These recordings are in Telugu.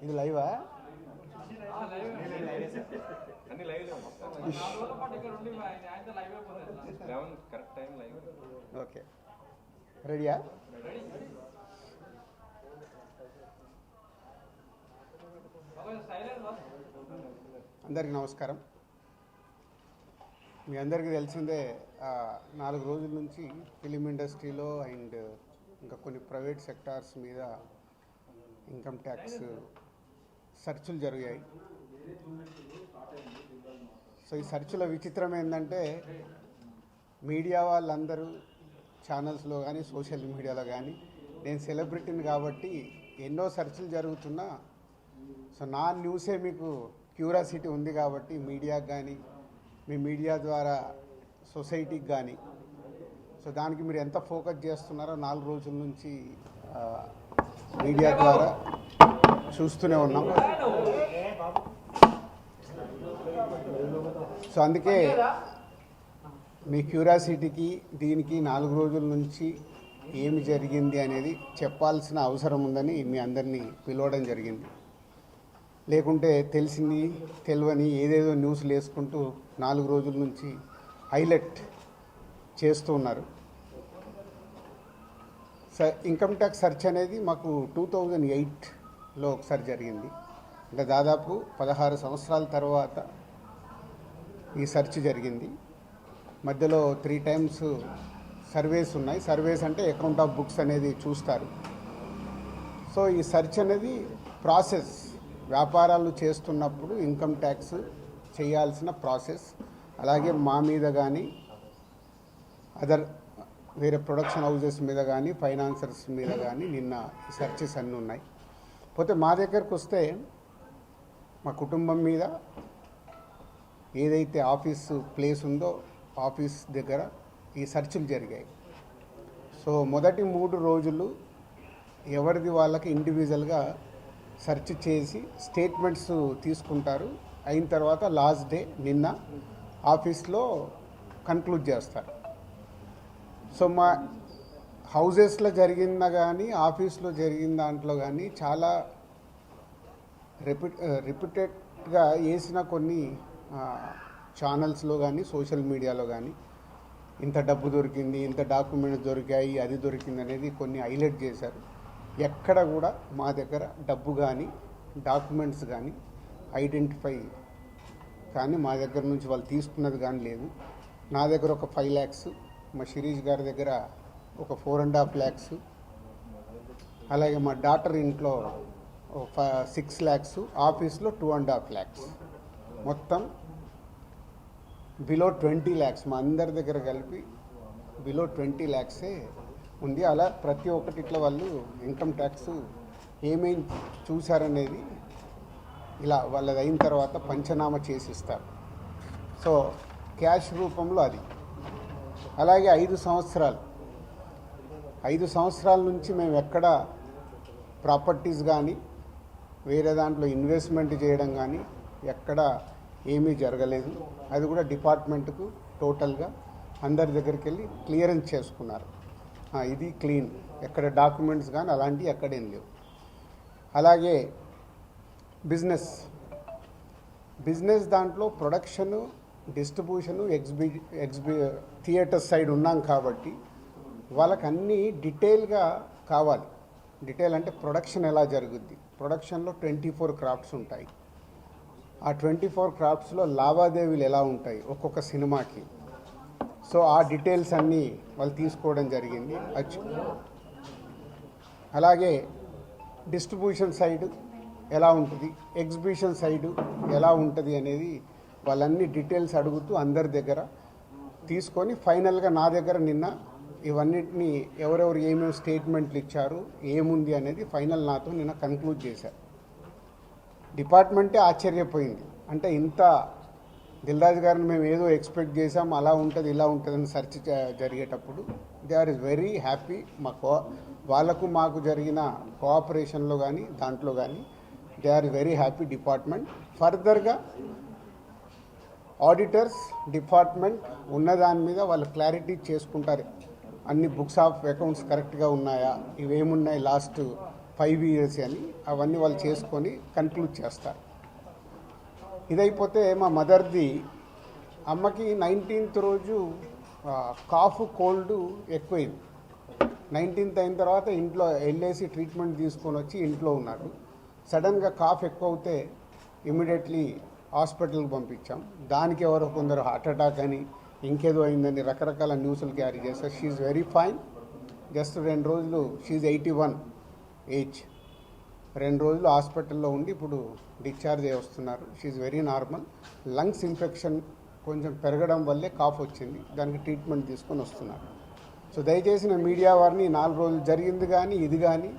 ఇది లైవా? ఓకే, రెడీయా? అందరికీ నమస్కారం. మీ అందరికీ తెలిసిందే, 4 రోజుల నుంచి ఫిలిం ఇండస్ట్రీలో అండ్ ఇంకా కొన్ని ప్రైవేట్ సెక్టార్స్ మీద ఇన్కమ్ ట్యాక్స్ సెర్చులు జరిగాయి. సో ఈ సెర్చుల విచిత్రం ఏంటంటే, మీడియా వాళ్ళందరూ ఛానల్స్లో కానీ సోషల్ మీడియాలో కానీ, నేను సెలబ్రిటీని కాబట్టి ఎన్నో సెర్చులు జరుగుతున్నా, సో నా న్యూసే మీకు క్యూరియాసిటీ ఉంది కాబట్టి మీడియాకి కానీ, మీ మీడియా ద్వారా సొసైటీకి కానీ, సో దానికి మీరు ఎంత ఫోకస్ చేస్తున్నారో 4 రోజుల నుంచి మీడియా ద్వారా చూస్తూనే ఉన్నాం. సో అందుకే మీ క్యూరియాసిటీకి దీనికి 4 రోజుల నుంచి ఏమి జరిగింది అనేది చెప్పాల్సిన అవసరం ఉందని మీ అందరినీ పిలవడం జరిగింది. లేకుంటే తెలిసింది తెలియని ఏదేదో న్యూస్లు వేసుకుంటూ 4 రోజుల నుంచి హైలైట్ చేస్తూ ఉన్నారు. ఇన్కమ్ ట్యాక్స్ సెర్చ్ అనేది మాకు 2008లో ఒకసారి జరిగింది. అంటే దాదాపు 16 సంవత్సరాల తర్వాత ఈ సెర్చ్ జరిగింది. మధ్యలో 3 times సర్వేస్ ఉన్నాయి. సర్వేస్ అంటే అకౌంట్ ఆఫ్ బుక్స్ అనేది చూస్తారు. సో ఈ సెర్చ్ అనేది ప్రాసెస్, వ్యాపారాలు చేస్తున్నప్పుడు ఇన్కమ్ ట్యాక్స్ చేయాల్సిన ప్రాసెస్. అలాగే మా మీద కానీ, అదర్ వేరే ప్రొడక్షన్ హౌజెస్ మీద కానీ, ఫైనాన్సర్స్ మీద కానీ నిన్న సెర్చెస్ అన్నీ ఉన్నాయి. పోతే మా దగ్గరకు వస్తే మా కుటుంబం మీద ఏదైతే ఆఫీసు ప్లేస్ ఉందో ఆఫీస్ దగ్గర ఈ సెర్చ్లు జరిగాయి. సో మొదటి 3 రోజులు ఎవరిది వాళ్ళకి ఇండివిజువల్గా సెర్చ్ చేసి స్టేట్మెంట్స్ తీసుకుంటారు. అయిన తర్వాత లాస్ట్ డే నిన్న ఆఫీస్లో కన్క్లూడ్ చేస్తారు. సో మా హౌజెస్లో జరిగిందా కానీ, ఆఫీస్లో జరిగిన దాంట్లో కానీ చాలా రిపీటెడ్గా వేసిన కొన్ని ఛానల్స్లో కానీ సోషల్ మీడియాలో కానీ ఇంత డబ్బు దొరికింది, ఇంత డాక్యుమెంట్స్ దొరికాయి, అది దొరికింది అనేది కొన్ని హైలైట్ చేశారు. ఎక్కడ కూడా మా దగ్గర డబ్బు కానీ డాక్యుమెంట్స్ కానీ ఐడెంటిఫై కానీ మా దగ్గర నుంచి వాళ్ళు తీసుకున్నది కానీ లేదు. నా దగ్గర ఒక 5 lakhs, మా శిరీష్ గారి దగ్గర ఒక 4.5 lakhs, అలాగే మా డాటర్ ఇంట్లో 6 lakhs, ఆఫీస్లో 2.5 lakhs, మొత్తం బిలో 20 lakhs. మా అందరి దగ్గర కలిపి బిలో 20 lakhs ఉంది. అలా ప్రతి ఒక్కటి ఇట్లా వాళ్ళు ఇన్కమ్ ట్యాక్స్ ఏమేమి చూశారనేది ఇలా వాళ్ళది అయిన తర్వాత పంచనామా చేసిస్తారు. సో క్యాష్ రూపంలో అది. అలాగే 5 సంవత్సరాల నుంచి మేము ఎక్కడ ప్రాపర్టీస్ కానీ వేరే దాంట్లో ఇన్వెస్ట్మెంట్ చేయడం కానీ ఎక్కడ ఏమీ జరగలేదు. అది కూడా డిపార్ట్మెంట్కు టోటల్గా అందరి దగ్గరికి వెళ్ళి క్లియరెన్స్ చేసుకున్నారు. ఇది క్లీన్, ఎక్కడ డాక్యుమెంట్స్ కానీ అలాంటివి ఎక్కడేం లేవు. అలాగే బిజినెస్ దాంట్లో ప్రొడక్షను, డిస్ట్రిబ్యూషను, థియేటర్ సైడ్ ఉన్నాం కాబట్టి వాళ్ళకి అన్నీ డీటెయిల్గా కావాలి. డీటెయిల్ అంటే ప్రొడక్షన్ ఎలా జరుగుద్ది, ప్రొడక్షన్లో 24 క్రాఫ్ట్స్ ఉంటాయి. ఆ 24 క్రాఫ్ట్స్లో లావాదేవీలు ఎలా ఉంటాయి ఒక్కొక్క సినిమాకి. సో ఆ డీటెయిల్స్ అన్నీ వాళ్ళు తీసుకోవడం జరిగింది. అలాగే డిస్ట్రిబ్యూషన్ సైడ్ ఎలా ఉంటుంది, ఎగ్జిబిషన్ సైడు ఎలా ఉంటుంది అనేది వాళ్ళన్ని డీటెయిల్స్ అడుగుతూ అందరి దగ్గర తీసుకొని ఫైనల్గా నా దగ్గర నిన్న ఇవన్నిటిని ఎవరెవరు ఏమేమి స్టేట్మెంట్లు ఇచ్చారు, ఏముంది అనేది ఫైనల్ నాతో నిన్న కన్క్లూడ్ చేశారు. డిపార్ట్మెంటే ఆశ్చర్యపోయింది. అంటే ఇంత దిల్రాజు గారిని మేము ఏదో ఎక్స్పెక్ట్ చేసాం, అలా ఉంటుంది ఇలా ఉంటుందని సెర్చ్ జరిగేటప్పుడు దే ఆర్ వెరీ హ్యాపీ. వాళ్ళకు మాకు జరిగిన కోఆపరేషన్లో కానీ దాంట్లో కానీ they are very happy department. ఫర్దర్గా ఆడిటర్స్ డిపార్ట్మెంట్ ఉన్నదాని మీద వాళ్ళు క్లారిటీ చేసుకుంటారు. అన్ని బుక్స్ ఆఫ్ అకౌంట్స్ కరెక్ట్గా ఉన్నాయా, ఇవేమున్నాయి లాస్ట్ 5 years అని, అవన్నీ వాళ్ళు చేసుకొని కన్క్లూడ్ చేస్తారు. ఇదైపోతే మా మదర్ది, అమ్మకి 19th రోజు కాఫ్ కోల్డ్ ఎక్కువైంది. 19th అయిన తర్వాత ఇంట్లో వెళ్ళేసి ట్రీట్మెంట్ తీసుకొని వచ్చి ఇంట్లో ఉన్నారు. సడన్గా కాఫ్ ఎక్కువ అవుతే ఇమీడియట్లీ హాస్పిటల్కి పంపించాం. దానికి ఎవరో కొందరు హార్ట్ అటాక్ అని ఇంకేదో అయిందని రకరకాల న్యూస్లు క్యారీ చేస్తారు. She very fine. జస్ట్ 2 రోజులు, షీఈ్ 81 ఏజ్, 2 రోజులు హాస్పిటల్లో ఉండి ఇప్పుడు డిశ్చార్జ్ అయ్యి వస్తున్నారు. She very normal. Lungs infection కొంచెం పెరగడం వల్లే కాఫ్ వచ్చింది, దానికి ట్రీట్మెంట్ తీసుకొని వస్తున్నారు. సో దయచేసి నేను మీడియా వారిని 4 రోజులు జరిగింది కానీ ఇది కానీ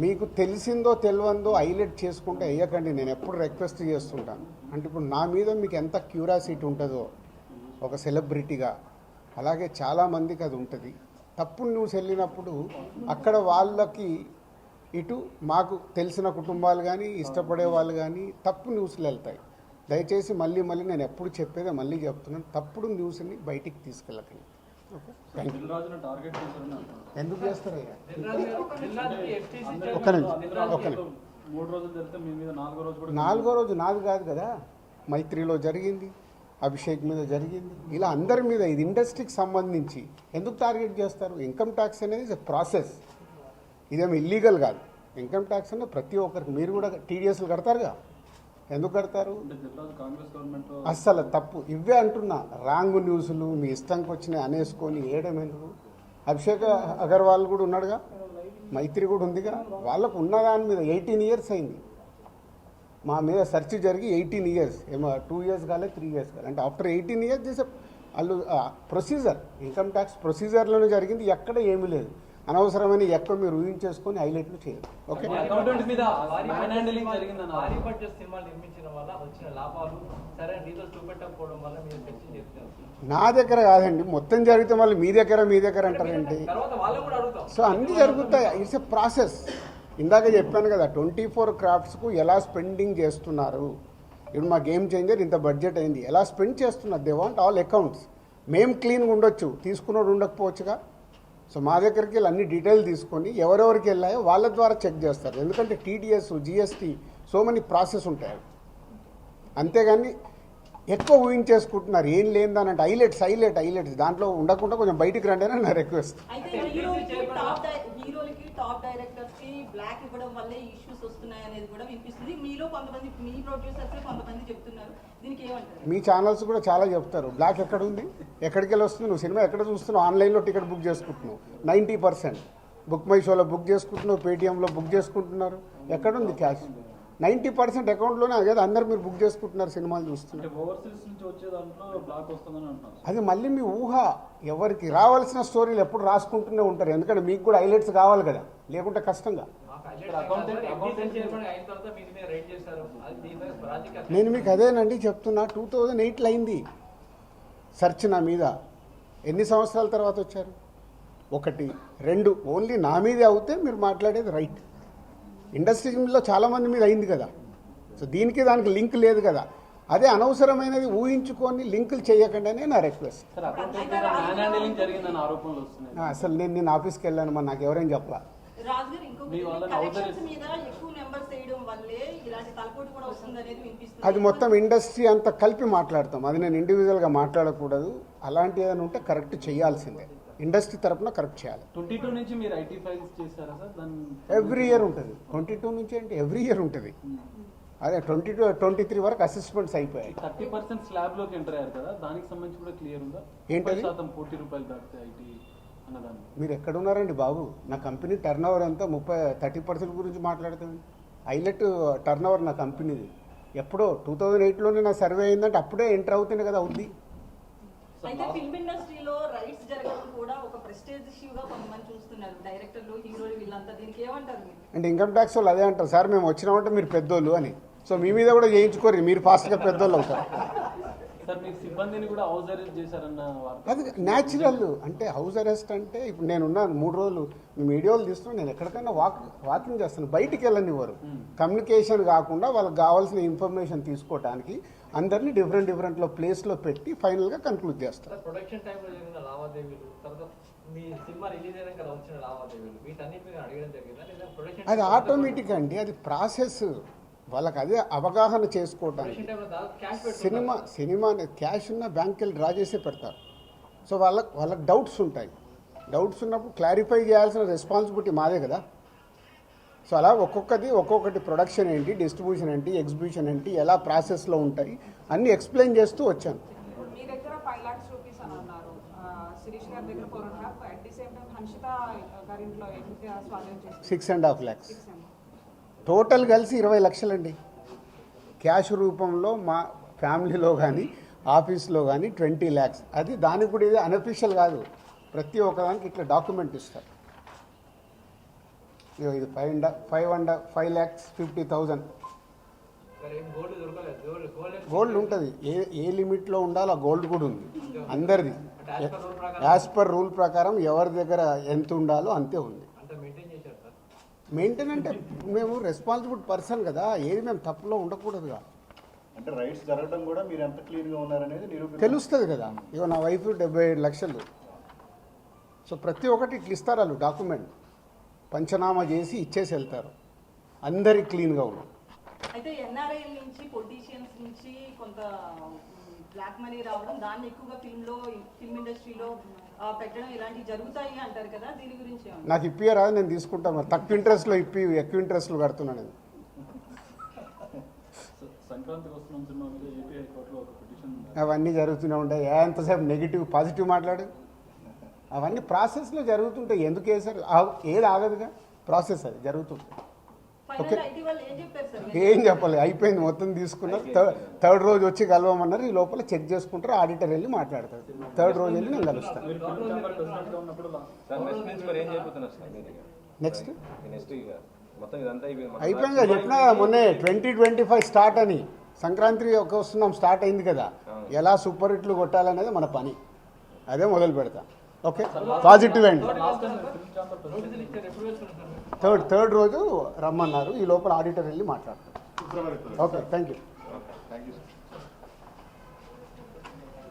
మీకు తెలిసిందో తెలియందో హైలైట్ చేసుకుంటే వేయకండి. నేను ఎప్పుడు రిక్వెస్ట్ చేస్తుంటాను. అంటే ఇప్పుడు నా మీద మీకు ఎంత క్యూరియాసిటీ ఉంటుందో ఒక సెలబ్రిటీగా, అలాగే చాలామందికి అది ఉంటుంది. తప్పుడు న్యూస్ వెళ్ళినప్పుడు అక్కడ వాళ్ళకి ఇటు మాకు తెలిసిన కుటుంబాలు కానీ ఇష్టపడే వాళ్ళు కానీ తప్పు న్యూస్లు వెళ్తాయి. దయచేసి మళ్ళీ నేను ఎప్పుడు చెప్పేదే మళ్ళీ చెప్తున్నాను, తప్పుడు న్యూస్ని బయటికి తీసుకెళ్ళకండి. Okay, thank you. ఎందుకు చేస్తారయ్యా? ఒక్క నిమిషం. 4వ రోజు నాది కాదు కదా, మైత్రిలో జరిగింది, అభిషేక్ మీద జరిగింది, ఇలా అందరి మీద. ఇది ఇండస్ట్రీకి సంబంధించి ఎందుకు టార్గెట్ చేస్తారు? ఇన్కమ్ ట్యాక్స్ అనేది ప్రాసెస్, ఇదేమి ఇల్లీగల్ కాదు. ఇన్కమ్ ట్యాక్స్ అనేది ప్రతి ఒక్కరికి, మీరు కూడా టీడీఎస్లు కడతారుగా, ఎందుకు కడతారు? అస్సలు తప్పు. ఇవే అంటున్నా, రాంగ్ న్యూస్లు మీ ఇష్టంకి వచ్చినాయి అనేసుకొని వేయడం ఎందుకు? అభిషేక్ అగర్వాల్ కూడా ఉన్నాడుగా, మైత్రి కూడా ఉందిగా, వాళ్ళకు ఉన్నదాని మీద 18 years అయింది. మా మీద సెర్చ్ జరిగి 18 years, ఏమో 2 years కాలేదు, 3 years కాలేదు. అంటే ఆఫ్టర్ 18 years చేసే వాళ్ళు ప్రొసీజర్, ఇన్కమ్ ట్యాక్స్ ప్రొసీజర్లోనే జరిగింది, ఎక్కడ ఏమీ లేదు. అనవసరమైన ఎక్కడ మీరు ఊహించేసుకొని హైలైట్లు చేయరు. ఓకే, నా దగ్గర కాదండి, మొత్తం జరిగితే మళ్ళీ మీ దగ్గర అంటారండి. సో అన్నీ జరుగుతాయి, ఇట్స్ ఎ ప్రాసెస్. ఇందాక చెప్పాను కదా, 24 craftsకు ఎలా స్పెండింగ్ చేస్తున్నారు. ఇప్పుడు మా గేమ్ చేంజర్ ఇంత బడ్జెట్ అయింది, ఎలా స్పెండ్ చేస్తున్నారు. They want all accounts. మేము క్లీన్గా ఉండొచ్చు, తీసుకున్నోడు ఉండకపోవచ్చుగా. సో మా దగ్గరికి వెళ్ళి అన్ని డీటెయిల్ తీసుకొని ఎవరెవరికి వెళ్ళాయో వాళ్ళ ద్వారా చెక్ చేస్తారు. ఎందుకంటే TDS, GST, so many process ఉంటాయి. అంతేగాని ఎక్కువ ఊహించేసుకుంటున్నారు, ఏం లేదని. హైలైట్స్ దాంట్లో ఉండకుండా కొంచెం బయటికి రండి అని నా రిక్వెస్ట్. టాప్ డైరెక్టర్స్ కి బ్లాక్ ఇవ్వడం వల్లే ఇష్యూస్ వస్తున్నాయి అనేది కూడా వినిపిస్తుంది. మీలో కొంతమంది, మీ ప్రొడ్యూసర్స్ కొంతమంది చెప్తున్నారు, దీనికి ఏమంటారు? మీ ఛానల్స్ కూడా చాలా చెప్తారు, బ్లాక్ ఎక్కడ ఉంది, ఎక్కడికి వెళ్ళి వస్తుంది, నువ్వు సినిమా ఎక్కడ చూస్తున్నావు, ఆన్లైన్లో టికెట్ బుక్ చేసుకుంటున్నావు, 90% బుక్ మై షోలో బుక్ చేసుకుంటున్నావు, పేటీఎంలో బుక్ చేసుకుంటున్నారు. ఎక్కడుంది క్యాష్? 90% అకౌంట్లోనే కదా అందరు మీరు బుక్ చేసుకుంటున్నారు, సినిమాలు చూస్తున్నారు. అది మళ్ళీ మీ ఊహ. ఎవరికి రావాల్సిన స్టోరీలు ఎప్పుడు రాసుకుంటూనే ఉంటారు, ఎందుకంటే మీకు కూడా హైలైట్స్ కావాలి కదా, లేకుంటే కష్టంగా. నేను మీకు అదేనండి చెప్తున్నా, 2008లో అయింది సెర్చ్ నా మీద. ఎన్ని సంవత్సరాల తర్వాత వచ్చారు? 1, 2 ఓన్లీ నా మీదే అవుతే మీరు మాట్లాడేది రైట్. ఇండస్ట్రీలో చాలామంది మీద అయింది కదా. సో దీనికి దానికి లింక్ లేదు కదా. అదే అనవసరమైనది ఊహించుకొని లింకులు చేయకండి అనే నా రిక్వెస్ట్. అసలు నేను ఆఫీస్కి వెళ్ళాను, మరి నాకు ఎవరైనా చెప్పలా. అది మొత్తం ఇండస్ట్రీ అంతా కలిపి మాట్లాడతాం, అది నేను ఇండివిజువల్గా మాట్లాడకూడదు. అలాంటి ఏదైనా ఉంటే కరెక్ట్ చేయాల్సిందే, ఇండస్ట్రీ తరఫున కరెక్ట్ చేయాలి. 22 నుంచి మీరు ఐటీ ఫైల్స్ చేశారా సార్? ఎవ్రీ ఇయర్ ఉంటుంది. 22 నుంచి అంటే ఎవ్రీ ఇయర్ ఉంటుంది. అదే 22, 23 వరకు అసెస్మెంట్స్ అయిపోయాయి. 30% స్లాబ్లోకి ఎంటర్ అయ్యారు కదా, దానికి సంబంధించి కూడా క్లియర్ ఉందా? ఏంటది? 30% ₹40 దాటితే ఐటీ అన్నదాన్ని. మీరు ఎక్కడున్నారండి బాబు? నా కంపెనీ టర్న్ ఓవర్ ఎంత 30% గురించి మాట్లాడుతుంది. హైలైట్ టర్న్ ఓవర్ నా కంపెనీది. ఎప్పుడో 2008లోనే నా సర్వే అయిందంటే అప్పుడే ఎంటర్ అవుతుంది కదా, అవుద్ది. అయితే ఫిల్మ్ ఇండస్ట్రీలో రైట్స్ జరగడం కూడా ఒక ప్రెస్టేజ్ ఇష్యూగా కొంతమంది చూస్తున్నారు, డైరెక్టర్లు, హీరోలు, వీళ్ళంతా. దీనికి ఏమంటారు మీరు? అంటే ఇన్కమ్ ట్యాక్స్ వాళ్ళు అదే అంటారు, సార్ మేము వచ్చినామంటే మీరు పెద్దోళ్ళు అని. సో మీ మీద కూడా చేయించుకోరు, మీరు ఫాస్ట్గా పెద్దోళ్ళు అవుతారు. సార్ మీకు సిబ్బందిని కూడా హౌస్ అరెస్ట్ చేశారన్న వార్త. అది న్యాచురల్. అంటే హౌస్ అరెస్ట్ అంటే ఇప్పుడు నేనున్నాను 3 రోజులు, మీ వీడియోలు తీస్తున్నాను, నేను ఎక్కడికైనా వాకింగ్ చేస్తాను, బయటికి వెళ్ళనివ్వరు. కమ్యూనికేషన్ కాకుండా వాళ్ళకి కావాల్సిన ఇన్ఫర్మేషన్ తీసుకోవడానికి అందరినీ డిఫరెంట్లో ప్లేస్లో పెట్టి ఫైనల్గా కన్క్లూడ్ చేస్తారు. ప్రొడక్షన్ టైంలో జరిగిన లావాదేవీలు, తర్వాత మీ సినిమా రిలీజ్ అయినాక వచ్చిన లావాదేవీలు, వీటన్నిటి మీద అడగడం జరిగిందా లేదా ప్రొడక్షన్ అది ఆటోమేటిక్ అండి, అది ప్రాసెస్. వాళ్ళకి అదే అవగాహన చేసుకోవడానికి. సినిమా క్యాష్ ఉన్న బ్యాంక్కి వెళ్ళి డ్రా చేసే పెడతారు. సో వాళ్ళకి డౌట్స్ ఉంటాయి. డౌట్స్ ఉన్నప్పుడు క్లారిఫై చేయాల్సిన రెస్పాన్సిబిలిటీ మాదే కదా. సో అలా ఒక్కొక్కటి ప్రొడక్షన్ ఏంటి, డిస్ట్రిబ్యూషన్ ఏంటి, ఎగ్జిబిషన్ ఏంటి, ఎలా ప్రాసెస్లో ఉంటాయి అన్నీ ఎక్స్ప్లెయిన్ చేస్తూ వచ్చాను. మీ దగ్గర 5 lakhs రూపీస్ అని అన్నారు, శిరీష్ గారి దగ్గర 4.5, at the same time Hanshitha గారింట్లో ఎంత స్వాధీనం చేస్తారు? 6.5 lakhs. టోటల్ కలిసి 20 లక్షలండి. క్యాష్ రూపంలో మా ఫ్యామిలీలో కానీ ఆఫీస్లో కానీ 20 lakhs. అది దానికి కూడా ఇది అన్అఫీషియల్ కాదు, ప్రతి ఒక్కదానికి ఇట్లా డాక్యుమెంట్ ఇస్తారు. ఇది 5,50,000 గోల్డ్ ఉంటుంది. ఏ లిమిట్లో ఉండాలో ఆ గోల్డ్ కూడా ఉంది అందరిది. యాజ్ పర్ రూల్ ప్రకారం ఎవరి దగ్గర ఎంత ఉండాలో అంతే ఉంది. మెయింటైన్ అంటే మేము రెస్పాన్సిబుల్ పర్సన్ కదా, ఏది మేము తప్పులో ఉండకూడదుగా. అంటే రైట్స్ జరగడం కూడా మీరు ఎంత క్లీన్గా ఉన్నారనేది తెలుస్తుంది కదా. ఇగో నా వైఫ్ 75 లక్షలు. సో ప్రతి ఒక్కటి ఇట్లా ఇస్తారు వాళ్ళు డాక్యుమెంట్, పంచనామా చేసి ఇచ్చేసి వెళ్తారు. అందరి క్లీన్గా ఉన్నాం. అయితే ఎన్ఆర్ఐ నుంచి పొలిటీషియన్స్ నుంచి కొంత బ్లాక్ మనీ రావడం, దాన్ని ఎక్కువగా ఫిల్మ్ ఇండస్ట్రీలో పెట్టడం ఇలాంటివి జరుగుతాయి అంటారు కదా, దీని గురించి నాకు ఇప్పియరాదు, నేను తీసుకుంటాను. మరి తక్కువ ఇంట్రెస్ట్లో ఎక్కువ ఇంట్రెస్ట్లో కడుతున్నాను నేను. సంక్రాంతికి వస్తున్న సినిమా మీద ఏపీ హైకోర్టులో ఒక పిటిషన్ అవన్నీ జరుగుతూనే ఉంటాయి. ఎంతసేపు నెగిటివ్ పాజిటివ్ మాట్లాడు, అవన్నీ ప్రాసెస్లో జరుగుతుంటాయి. ఎందుకు వేసారు, ఏది ఆగదుగా, ప్రాసెస్ అది జరుగుతుంది. ఓకే, ఏం చెప్పాలి, అయిపోయింది, మొత్తం తీసుకున్నారు. థర్డ్ రోజు వచ్చి కలవమన్నారు. ఈ లోపల చెక్ చేసుకుంటారు, ఆడిటర్ వెళ్ళి మాట్లాడతారు. థర్డ్ రోజు వెళ్ళి నేను కలుస్తాను. నెక్స్ట్ అయిపోయింది కదా, చెప్పినా మొన్నే 2025 స్టార్ట్ అని. సంక్రాంతి వస్తున్నాం, స్టార్ట్ అయింది కదా. ఎలా సూపర్ హిట్లు కొట్టాలనేది మన పని, అదే మొదలు పెడతా. ఓకే, పాజిటివ్ అండి. థర్డ్ రోజు రమ్మన్నారు. ఈ లోపల ఆడిటర్ వెళ్ళి మాట్లాడతారు. Okay, thank you.